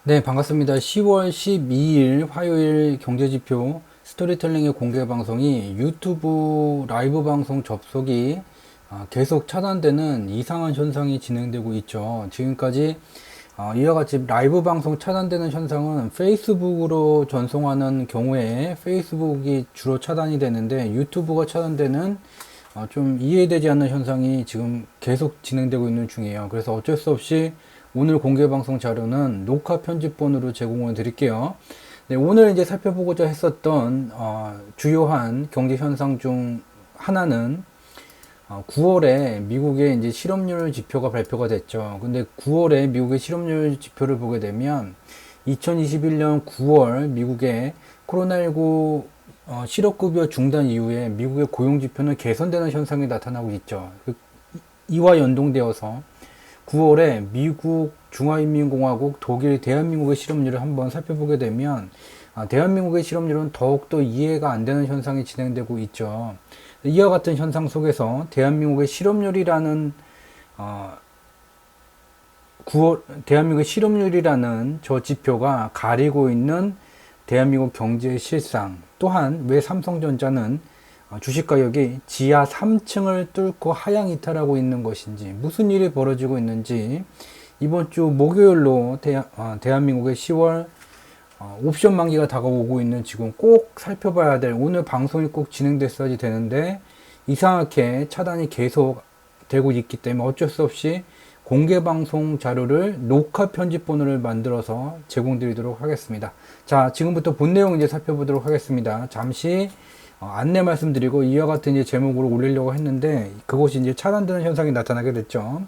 네, 반갑습니다. 10월 12일 화요일 경제지표 스토리텔링의 공개 방송이 유튜브 라이브 방송 접속이 계속 차단되는 이상한 현상이 진행되고 있죠. 지금까지 이와 같이 라이브 방송 차단되는 현상은 페이스북으로 전송하는 경우에 페이스북이 주로 차단이 되는데 유튜브가 차단되는 좀 이해되지 않는 현상이 지금 계속 진행되고 있는 중이에요. 그래서 어쩔 수 없이 오늘 공개 방송 자료는 녹화 편집본으로 제공을 드릴게요. 네, 오늘 이제 살펴보고자 했었던 주요한 경제 현상 중 하나는 9월에 미국의 이제 실업률 지표가 발표가 됐죠. 근데 9월에 미국의 실업률 지표를 보게 되면 2021년 9월 미국의 코로나19 실업급여 중단 이후에 미국의 고용 지표는 개선되는 현상이 나타나고 있죠. 이와 연동되어서 9월에 미국, 중화인민공화국, 독일, 대한민국의 실업률을 한번 살펴보게 되면 대한민국의 실업률은 더욱더 이해가 안 되는 현상이 진행되고 있죠. 이와 같은 현상 속에서 대한민국의 실업률이라는 9월 대한민국의 실업률이라는 저 지표가 가리고 있는 대한민국 경제의 실상, 또한 왜 삼성전자는 주식 가격이 지하 3층을 뚫고 하향 이탈하고 있는 것인지, 무슨 일이 벌어지고 있는지 이번 주 목요일로 대한민국의 10월 옵션 만기가 다가오고 있는 지금 꼭 살펴봐야 될, 오늘 방송이 꼭 진행됐어야지 되는데 이상하게 차단이 계속 되고 있기 때문에 어쩔 수 없이 공개 방송 자료를 녹화 편집본을 만들어서 제공드리도록 하겠습니다. 자, 지금부터 본 내용 이제 살펴보도록 하겠습니다. 잠시 안내 말씀드리고 이와 같은 이제 제목으로 올리려고 했는데 그것이 이제 차단되는 현상이 나타나게 됐죠.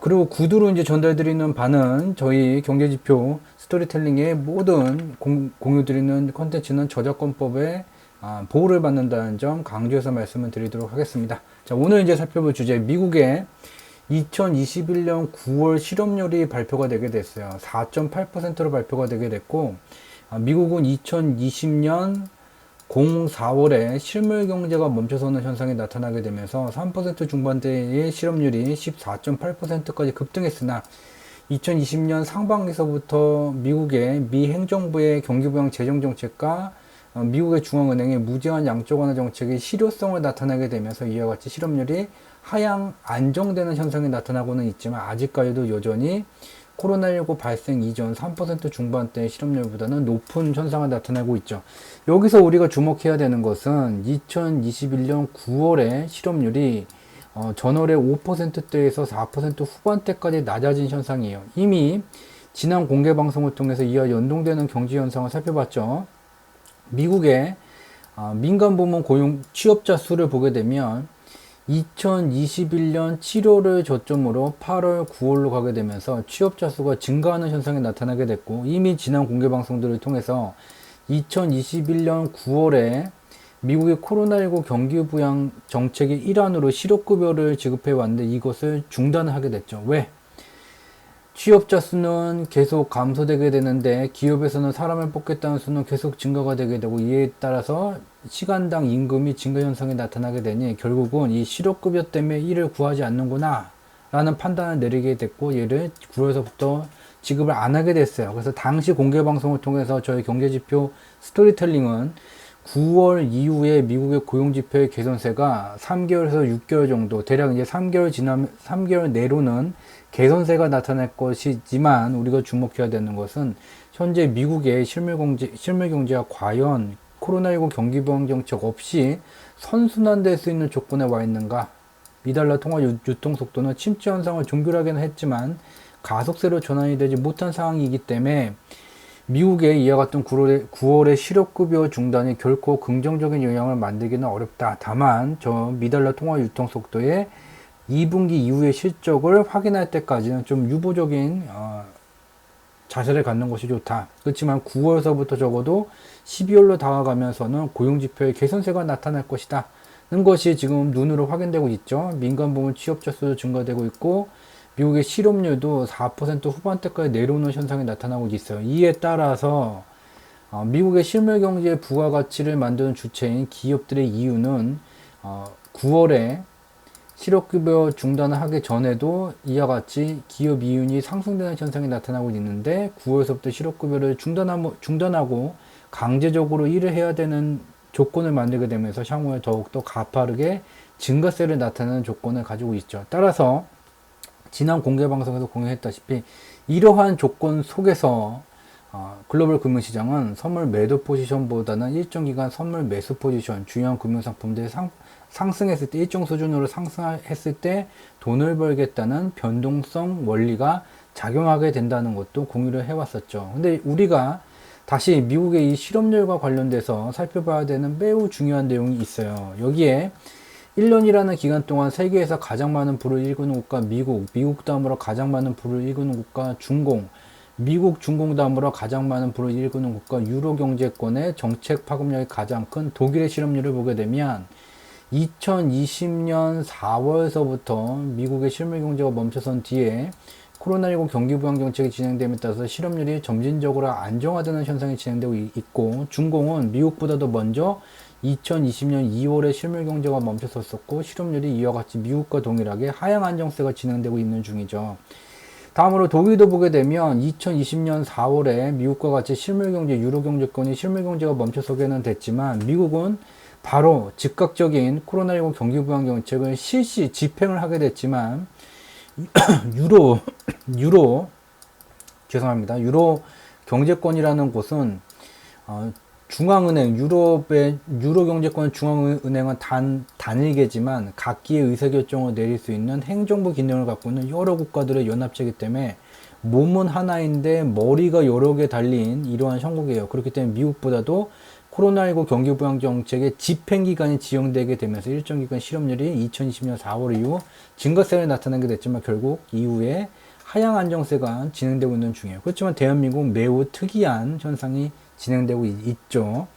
그리고 구두로 이제 전달드리는 바는 저희 경제지표 스토리텔링의 모든 공유드리는 컨텐츠는 저작권법에 보호를 받는다는 점 강조해서 말씀을 드리도록 하겠습니다. 자, 오늘 이제 살펴볼 주제, 미국의 2021년 9월 실업률이 발표가 되게 됐어요. 4.8%로 발표가 되게 됐고, 미국은 2020년 04월에 실물 경제가 멈춰서는 현상이 나타나게 되면서 3% 중반대의 실업률이 14.8%까지 급등했으나 2020년 상반기서부터 미국의 미 행정부의 경기부양 재정정책과 미국의 중앙은행의 무제한 양적 완화 정책의 실효성을 나타나게 되면서 이와 같이 실업률이 하향 안정되는 현상이 나타나고는 있지만 아직까지도 여전히 코로나19 발생 이전 3% 중반대의 실업률보다는 높은 현상을 나타내고 있죠. 여기서 우리가 주목해야 되는 것은 2021년 9월에 실업률이 전월의 5%대에서 4% 후반대까지 낮아진 현상이에요. 이미 지난 공개 방송을 통해서 이와 연동되는 경제 현상을 살펴봤죠. 미국의 민간 부문 고용 취업자 수를 보게 되면 2021년 7월을 저점으로 8월, 9월로 가게 되면서 취업자 수가 증가하는 현상이 나타나게 됐고, 이미 지난 공개 방송들을 통해서 2021년 9월에 미국의 코로나19 경기 부양 정책의 일환으로 실업급여를 지급해 왔는데 이것을 중단을 하게 됐죠. 왜? 취업자 수는 계속 감소되게 되는데 기업에서는 사람을 뽑겠다는 수는 계속 증가가 되게 되고, 이에 따라서 시간당 임금이 증가 현상이 나타나게 되니 결국은 이 실업급여 때문에 일을 구하지 않는구나 라는 판단을 내리게 됐고, 얘를 9월서부터 지급을 안 하게 됐어요. 그래서 당시 공개 방송을 통해서 저희 경제지표 스토리텔링은 9월 이후에 미국의 고용지표의 개선세가 3개월에서 6개월 정도, 대략 이제 3개월 내로는 개선세가 나타날 것이지만, 우리가 주목해야 되는 것은 현재 미국의 실물 경제가 과연 코로나19 경기 부양 정책 없이 선순환될 수 있는 조건에 와 있는가? 미달러 통화 유통 속도는 침체 현상을 종결하기는 했지만 가속세로 전환이 되지 못한 상황이기 때문에 미국의 이와 같은 9월의 실업급여 중단이 결코 긍정적인 영향을 만들기는 어렵다. 다만 저 미달러 통화 유통 속도의 2분기 이후의 실적을 확인할 때까지는 좀 유보적인 자세를 갖는 것이 좋다. 그렇지만 9월서부터 적어도 12월로 다가가면서는 고용지표의 개선세가 나타날 것이다 는 것이 지금 눈으로 확인되고 있죠. 민간 부문 취업자 수도 증가되고 있고, 미국의 실업률도 4% 후반대까지 내려오는 현상이 나타나고 있어요. 이에 따라서 미국의 실물 경제의 부가가치를 만드는 주체인 기업들의 이유는 9월에 실업급여 중단을 하기 전에도 이와 같이 기업 이윤이 상승되는 현상이 나타나고 있는데 9월서부터 실업급여를 중단하고 강제적으로 일을 해야 되는 조건을 만들게 되면서 향후에 더욱더 가파르게 증가세를 나타내는 조건을 가지고 있죠. 따라서 지난 공개방송에서 공유했다시피 이러한 조건 속에서 글로벌 금융시장은 선물 매도 포지션보다는 일정 기간 선물 매수 포지션, 중요한 금융상품들이 상승했을 때 일정 수준으로 상승했을 때 돈을 벌겠다는 변동성 원리가 작용하게 된다는 것도 공유를 해왔었죠. 근데 우리가 다시 미국의 이 실업률과 관련돼서 살펴봐야 되는 매우 중요한 내용이 있어요. 여기에 1년이라는 기간 동안 세계에서 가장 많은 부를 일구는 국가 미국 다음으로 가장 많은 부를 일구는 국가 중공, 미국 중공 다음으로 가장 많은 부를 일구는 국가 유로 경제권의 정책 파급력이 가장 큰 독일의 실업률을 보게 되면 2020년 4월서부터 미국의 실물 경제가 멈춰선 뒤에 코로나19 경기 부양 정책이 진행됨에 따라서 실업률이 점진적으로 안정화되는 현상이 진행되고 있고, 중공은 미국보다도 먼저 2020년 2월에 실물 경제가 멈춰섰었고 실업률이 이와 같이 미국과 동일하게 하향 안정세가 진행되고 있는 중이죠. 다음으로 독일도 보게 되면 2020년 4월에 미국과 같이 실물 경제, 유로 경제권이 실물 경제가 멈춰서게는 됐지만 미국은 바로 즉각적인 코로나19 경기 부양 정책을 집행을 하게 됐지만 유로 경제권이라는 곳은 중앙은행, 유럽의 유로 경제권 중앙은행은 단일계지만 각기의 의사결정을 내릴 수 있는 행정부 기능을 갖고 있는 여러 국가들의 연합체이기 때문에 몸은 하나인데 머리가 여러 개 달린 이러한 형국이에요. 그렇기 때문에 미국보다도 코로나19 경기 부양 정책의 집행 기간이 지연되게 되면서 일정 기간 실업률이 2020년 4월 이후 증가세를 나타나게 됐지만 결국 이후에 하향 안정세가 진행되고 있는 중이에요. 그렇지만 대한민국 매우 특이한 현상이 진행되고 있죠.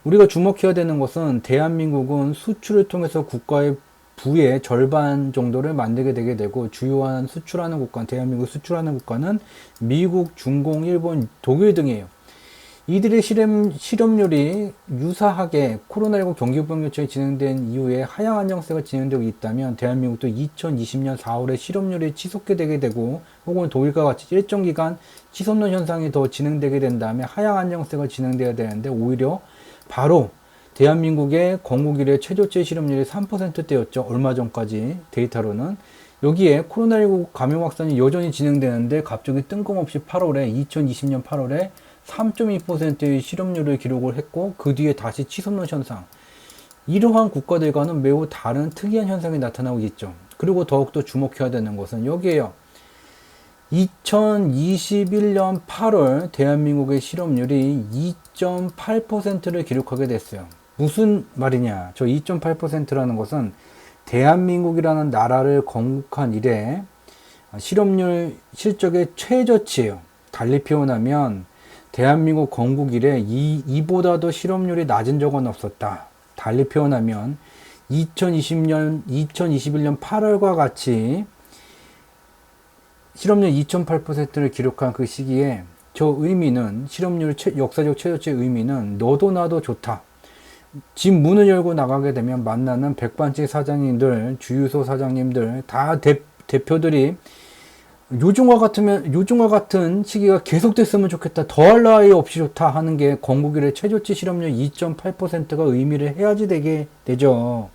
우리가 주목해야 되는 것은 대한민국은 수출을 통해서 국가의 부의 절반 정도를 만들게 되게 되고 주요한 수출하는 국가, 대한민국 수출하는 국가는 미국, 중공, 일본, 독일 등이에요. 이들의 실업률이 유사하게 코로나19 경기 부양 정책이 진행된 이후에 하향 안정세가 진행되고 있다면 대한민국도 2020년 4월에 실업률이 치솟게 되게 되고 혹은 독일과 같이 일정 기간 치솟는 현상이 더 진행되게 된다면 하향 안정세가 진행되어야 되는데 오히려 바로 대한민국의 건국 이래 최저치 실업률이 3%대였죠. 얼마 전까지 데이터로는. 여기에 코로나19 감염 확산이 여전히 진행되는데 갑자기 뜬금없이 2020년 8월에 3.2%의 실업률을 기록을 했고 그 뒤에 다시 치솟는 현상, 이러한 국가들과는 매우 다른 특이한 현상이 나타나고 있죠. 그리고 더욱더 주목해야 되는 것은 여기에요. 2021년 8월 대한민국의 실업률이 2.8%를 기록하게 됐어요. 무슨 말이냐? 저 2.8%라는 것은 대한민국이라는 나라를 건국한 이래 실업률 실적의 최저치예요. 달리 표현하면 대한민국 건국 이래 이보다도 실업률이 낮은 적은 없었다. 달리 표현하면 2021년 8월과 같이 실업률 2.8%를 기록한 그 시기에 저 의미는 실업률 역사적 최저치의 의미는 너도 나도 좋다. 집 문을 열고 나가게 되면 만나는 백반집 사장님들, 주유소 사장님들 다 대표들이 요즘과 같은 시기가 계속됐으면 좋겠다. 더할 나위 없이 좋다 하는 게 건국 이래 최저치 실업률 2.8%가 의미를 해야지 되게 되죠.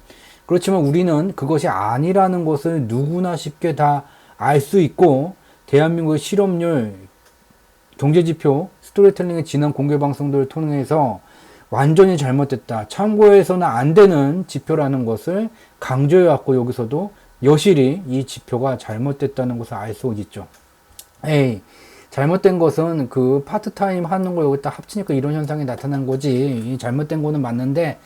그렇지만 우리는 그것이 아니라는 것을 누구나 쉽게 다 알 수 있고 대한민국의 실업률 경제지표 스토리텔링의 지난 공개방송들을 통해서 완전히 잘못됐다. 참고해서는 안 되는 지표라는 것을 강조해왔고 여기서도 여실히 이 지표가 잘못됐다는 것을 알 수 있죠. 잘못된 것은 그 파트타임 하는 거 여기다 합치니까 이런 현상이 나타난 거지. 잘못된 거는 맞는데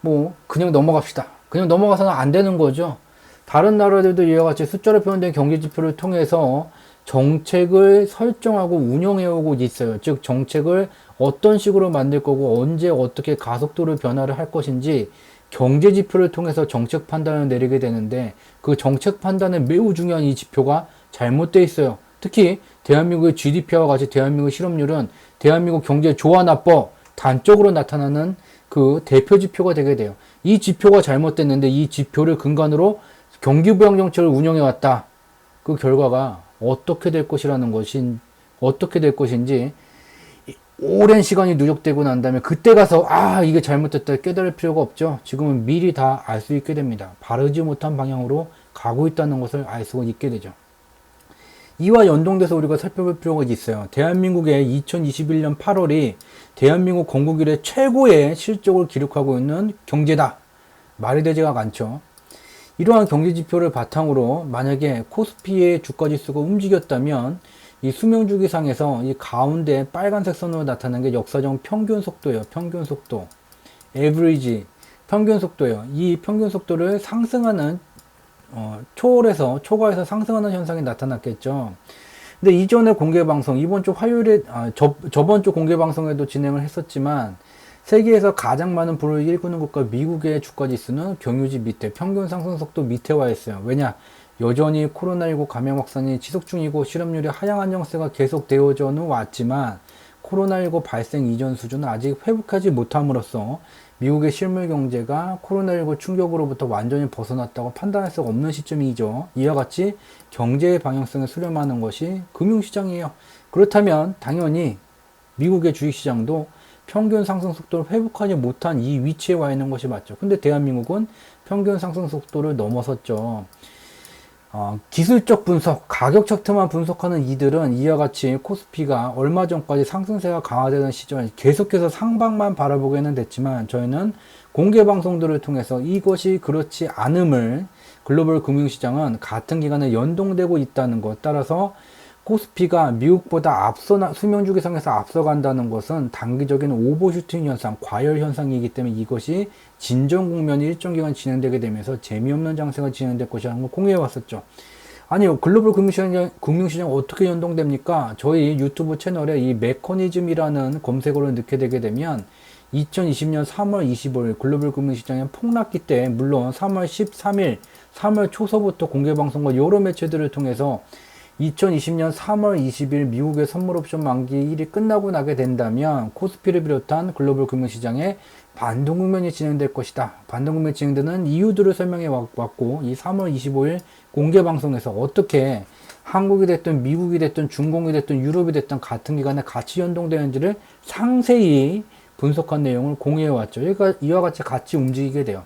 뭐 그냥 넘어갑시다. 그냥 넘어가서는 안 되는 거죠. 다른 나라들도 이와 같이 숫자로 표현된 경제지표를 통해서 정책을 설정하고 운영해오고 있어요. 즉 정책을 어떤 식으로 만들 거고 언제 어떻게 가속도로 변화를 할 것인지 경제지표를 통해서 정책 판단을 내리게 되는데 그 정책 판단에 매우 중요한 이 지표가 잘못되어 있어요. 특히 대한민국의 GDP와 같이 대한민국 실업률은 대한민국 경제 좋아 나빠 단적으로 나타나는 그 대표 지표가 되게 돼요. 이 지표가 잘못됐는데 이 지표를 근간으로 경기부양 정책을 운영해왔다. 그 결과가 어떻게 될 것인지 오랜 시간이 누적되고 난 다음에 그때 가서 이게 잘못됐다 깨달을 필요가 없죠. 지금은 미리 다 알 수 있게 됩니다. 바르지 못한 방향으로 가고 있다는 것을 알 수가 있게 되죠. 이와 연동돼서 우리가 살펴볼 필요가 있어요. 대한민국의 2021년 8월이 대한민국 건국 이래 최고의 실적을 기록하고 있는 경제다. 말이 되지가 않죠. 이러한 경제지표를 바탕으로 만약에 코스피의 주가지수가 움직였다면 이 수명주기상에서 이 가운데 빨간색 선으로 나타난 게 역사적 평균 속도예요. 평균 속도. average. 평균 속도예요. 이 평균 속도를 상승하는 초과해서 상승하는 현상이 나타났겠죠. 근데 이전에 공개방송, 이번 주 화요일에, 저번 주 공개방송에도 진행을 했었지만, 세계에서 가장 많은 부를 일구는 국가 미국의 주가지수는 경유지 밑에, 평균 상승 속도 밑에 와 있어요. 왜냐? 여전히 코로나19 감염 확산이 지속 중이고 실업률이 하향 안정세가 계속되어져는 왔지만, 코로나19 발생 이전 수준은 아직 회복하지 못함으로써 미국의 실물 경제가 코로나19 충격으로부터 완전히 벗어났다고 판단할 수가 없는 시점이죠. 이와 같이 경제의 방향성을 수렴하는 것이 금융시장이에요. 그렇다면 당연히 미국의 주식시장도 평균 상승 속도를 회복하지 못한 이 위치에 와 있는 것이 맞죠. 근데 대한민국은 평균 상승 속도를 넘어섰죠. 기술적 분석, 가격 차트만 분석하는 이들은 이와 같이 코스피가 얼마 전까지 상승세가 강화되는 시점에 계속해서 상방만 바라보게는 됐지만 저희는 공개 방송들을 통해서 이것이 그렇지 않음을 글로벌 금융시장은 같은 기간에 연동되고 있다는 것 따라서 코스피가 미국보다 수명주기상에서 앞서간다는 것은 단기적인 오버슈팅 현상, 과열 현상이기 때문에 이것이 진정 국면이 일정 기간 진행되게 되면서 재미없는 장세가 진행될 것이라는 걸 공유해 왔었죠. 아니요, 글로벌 금융시장 어떻게 연동됩니까? 저희 유튜브 채널에 이 메커니즘이라는 검색어를 넣게 되게 되면 2020년 3월 25일 글로벌 금융시장의 폭락기 때 물론 3월 13일, 3월 초서부터 공개방송과 여러 매체들을 통해서 2020년 3월 20일 미국의 선물옵션 만기 일이 끝나고 나게 된다면 코스피를 비롯한 글로벌 금융시장에 반동국면이 진행될 것이다. 반동국면이 진행되는 이유들을 설명해 왔고 이 3월 25일 공개방송에서 어떻게 한국이 됐든 미국이 됐든 중공이 됐든 유럽이 됐든 같은 기간에 같이 연동되는지를 상세히 분석한 내용을 공유해 왔죠. 이와 같이 같이 움직이게 돼요.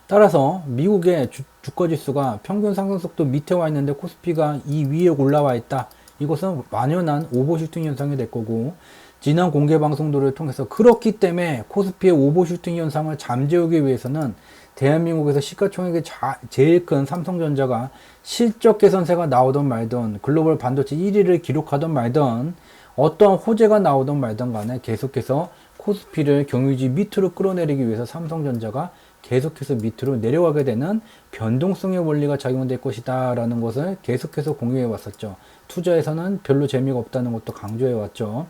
따라서 미국의 주가지수가 평균 상승속도 밑에 와 있는데 코스피가 이 위에 올라와 있다. 이것은 완연한 오버슈팅 현상이 될 거고 지난 공개 방송들을 통해서 그렇기 때문에 코스피의 오버슈팅 현상을 잠재우기 위해서는 대한민국에서 시가총액이 제일 큰 삼성전자가 실적 개선세가 나오던 말든 글로벌 반도체 1위를 기록하던 말든 어떤 호재가 나오던 말든 간에 계속해서 코스피를 경유지 밑으로 끌어내리기 위해서 삼성전자가 계속해서 밑으로 내려가게 되는 변동성의 원리가 작용될 것이다 라는 것을 계속해서 공유해 왔었죠. 투자에서는 별로 재미가 없다는 것도 강조해 왔죠.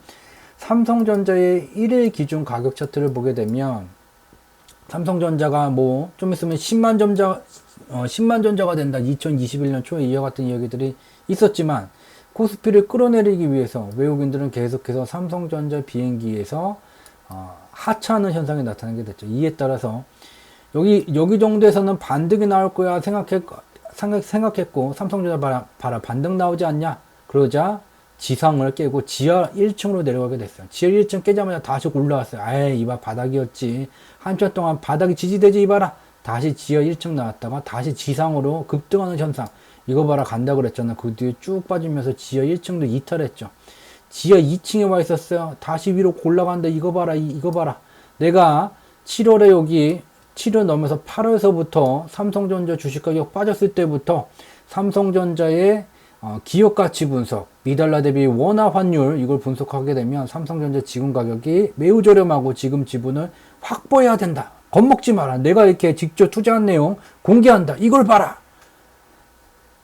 삼성전자의 1일 기준 가격 차트를 보게 되면 삼성전자가 좀 있으면 10만 전자가 된다. 2021년 초에 이와 같은 이야기들이 있었지만 코스피를 끌어내리기 위해서 외국인들은 계속해서 삼성전자 비행기에서 하차하는 현상이 나타나게 됐죠. 이에 따라서 여기 정도에서는 반등이 나올 거야 생각했고 삼성전자 봐라 반등 나오지 않냐 그러자 지상을 깨고 지하 1층으로 내려가게 됐어요. 지하 1층 깨자마자 다시 올라왔어요. 이봐 바닥이었지. 한참 동안 바닥이 지지되지 이봐라. 다시 지하 1층 나왔다가 다시 지상으로 급등하는 현상. 이거 봐라 간다 그랬잖아. 그 뒤에 쭉 빠지면서 지하 1층도 이탈했죠. 지하 2층에 와 있었어요. 다시 위로 올라간다. 이거 봐라. 이거 봐라. 내가 7월에 여기 7월 넘어서 8월서부터 삼성전자 주식가격 빠졌을 때부터 삼성전자의 기업가치 분석, 미달러 대비 원화 환율 이걸 분석하게 되면 삼성전자 지분 가격이 매우 저렴하고 지금 지분을 확보해야 된다. 겁먹지 마라. 내가 이렇게 직접 투자한 내용 공개한다. 이걸 봐라.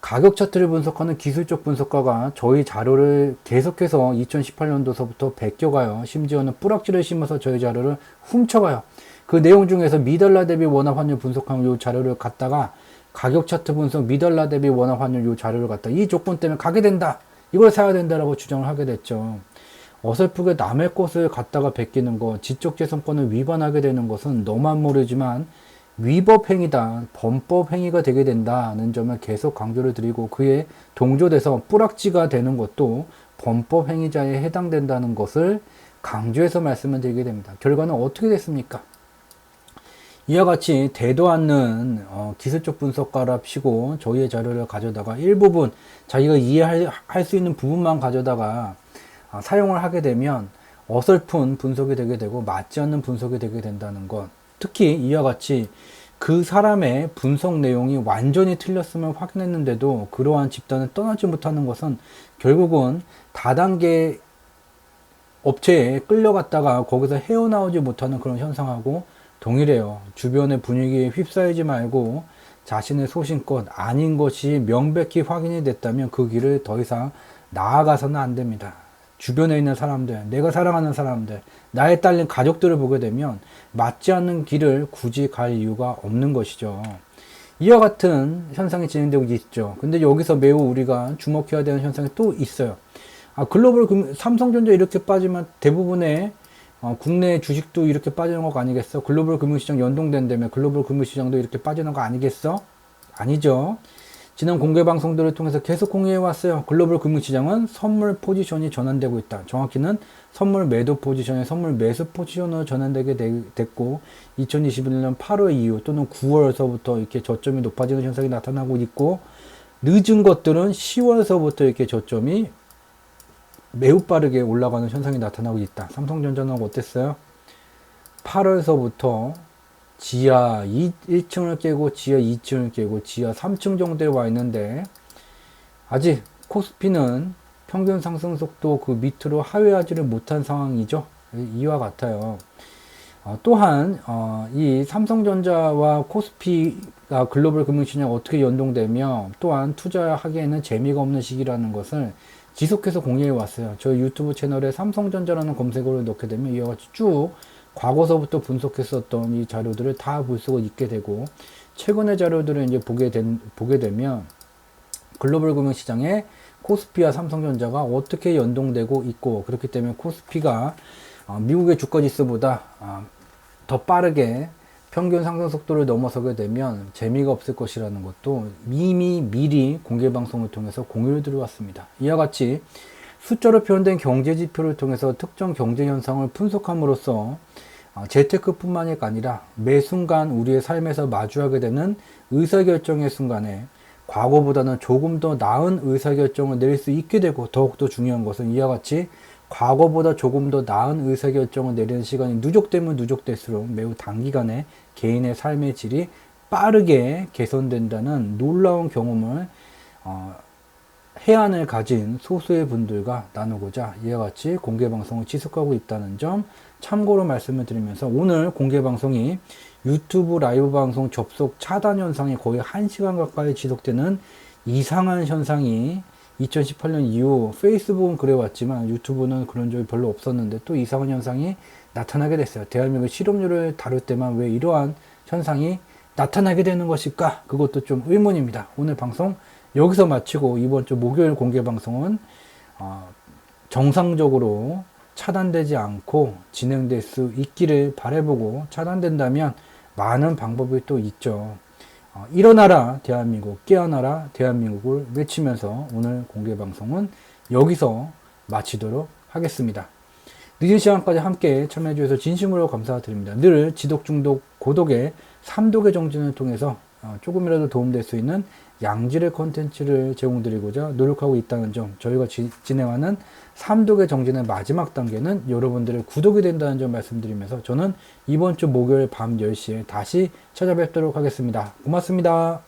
가격 차트를 분석하는 기술적 분석가가 저희 자료를 계속해서 2018년도서부터 베껴가요. 심지어는 뿌락지를 심어서 저희 자료를 훔쳐가요. 그 내용 중에서 미달러 대비 원화 환율 분석하는 이 자료를 갖다가 가격 차트 분석 미달러 대비 원화 환율 이 자료를 갖다 이 조건 때문에 가게 된다. 이걸 사야 된다라고 주장을 하게 됐죠. 어설프게 남의 것을 갖다가 베끼는 거, 지적재산권을 위반하게 되는 것은 너만 모르지만 위법 행위다, 범법 행위가 되게 된다는 점을 계속 강조를 드리고 그에 동조돼서 뿌락지가 되는 것도 범법 행위자에 해당된다는 것을 강조해서 말씀을 드리게 됩니다. 결과는 어떻게 됐습니까? 이와 같이 대도 않는 기술적 분석가랍시고 저희의 자료를 가져다가 일부분 자기가 이해할 수 있는 부분만 가져다가 사용을 하게 되면 어설픈 분석이 되게 되고 맞지 않는 분석이 되게 된다는 것. 특히 이와 같이 그 사람의 분석 내용이 완전히 틀렸음을 확인했는데도 그러한 집단을 떠나지 못하는 것은 결국은 다단계 업체에 끌려갔다가 거기서 헤어나오지 못하는 그런 현상하고 동일해요. 주변의 분위기에 휩싸이지 말고 자신의 소신껏 아닌 것이 명백히 확인이 됐다면 그 길을 더 이상 나아가서는 안 됩니다. 주변에 있는 사람들, 내가 사랑하는 사람들, 나에 딸린 가족들을 보게 되면 맞지 않는 길을 굳이 갈 이유가 없는 것이죠. 이와 같은 현상이 진행되고 있죠. 근데 여기서 매우 우리가 주목해야 되는 현상이 또 있어요. 삼성전자 이렇게 빠지면 대부분의 국내 주식도 이렇게 빠지는 거 아니겠어? 글로벌 금융시장 연동된다면 글로벌 금융시장도 이렇게 빠지는 거 아니겠어? 아니죠. 지난 공개 방송들을 통해서 계속 공유해 왔어요. 글로벌 금융시장은 선물 포지션이 전환되고 있다. 정확히는 선물 매도 포지션에 선물 매수 포지션으로 전환되게 됐고 2021년 8월 이후 또는 9월서부터 이렇게 저점이 높아지는 현상이 나타나고 있고 늦은 것들은 10월서부터 이렇게 저점이 매우 빠르게 올라가는 현상이 나타나고 있다. 삼성전자는 어땠어요? 8월서부터 지하 1층을 깨고 지하 2층을 깨고 지하 3층 정도에 와 있는데 아직 코스피는 평균 상승 속도 그 밑으로 하회하지를 못한 상황이죠. 이와 같아요. 또한 이 삼성전자와 코스피가 글로벌 금융시장에 어떻게 연동되며 또한 투자하기에는 재미가 없는 시기라는 것을 지속해서 공유해 왔어요. 저희 유튜브 채널에 삼성전자라는 검색어를 넣게 되면 이와 같이 쭉 과거서부터 분석했었던 이 자료들을 다 볼 수가 있게 되고 최근의 자료들을 이제 보게 되면 글로벌 금융시장에 코스피와 삼성전자가 어떻게 연동되고 있고 그렇기 때문에 코스피가 미국의 주가지수보다 더 빠르게 평균 상승 속도를 넘어서게 되면 재미가 없을 것이라는 것도 이미 미리 공개 방송을 통해서 공유를 드려왔습니다. 이와 같이 숫자로 표현된 경제 지표를 통해서 특정 경제 현상을 분석함으로써 재테크뿐만이 아니라 매 순간 우리의 삶에서 마주하게 되는 의사결정의 순간에 과거보다는 조금 더 나은 의사결정을 내릴 수 있게 되고 더욱더 중요한 것은 이와 같이 과거보다 조금 더 나은 의사결정을 내리는 시간이 누적되면 누적될수록 매우 단기간에 개인의 삶의 질이 빠르게 개선된다는 놀라운 경험을 해안을 가진 소수의 분들과 나누고자 이와 같이 공개방송을 지속하고 있다는 점 참고로 말씀을 드리면서 오늘 공개방송이 유튜브 라이브 방송 접속 차단 현상이 거의 1시간 가까이 지속되는 이상한 현상이 2018년 이후 페이스북은 그래왔지만 유튜브는 그런 적이 별로 없었는데 또 이상한 현상이 나타나게 됐어요. 대한민국 실업률을 다룰 때만 왜 이러한 현상이 나타나게 되는 것일까? 그것도 좀 의문입니다. 오늘 방송 여기서 마치고 이번 주 목요일 공개 방송은 정상적으로 차단되지 않고 진행될 수 있기를 바라보고 차단된다면 많은 방법이 또 있죠. 일어나라 대한민국, 깨어나라 대한민국을 외치면서 오늘 공개 방송은 여기서 마치도록 하겠습니다. 늦은 시간까지 함께 참여해 주셔서 진심으로 감사드립니다. 늘 지독, 중독, 고독의 3독의 정진을 통해서 조금이라도 도움될 수 있는 양질의 컨텐츠를 제공드리고자 노력하고 있다는 점, 저희가 진행하는 3독의 정진의 마지막 단계는 여러분들의 구독이 된다는 점 말씀드리면서 저는 이번 주 목요일 밤 10시에 다시 찾아뵙도록 하겠습니다. 고맙습니다.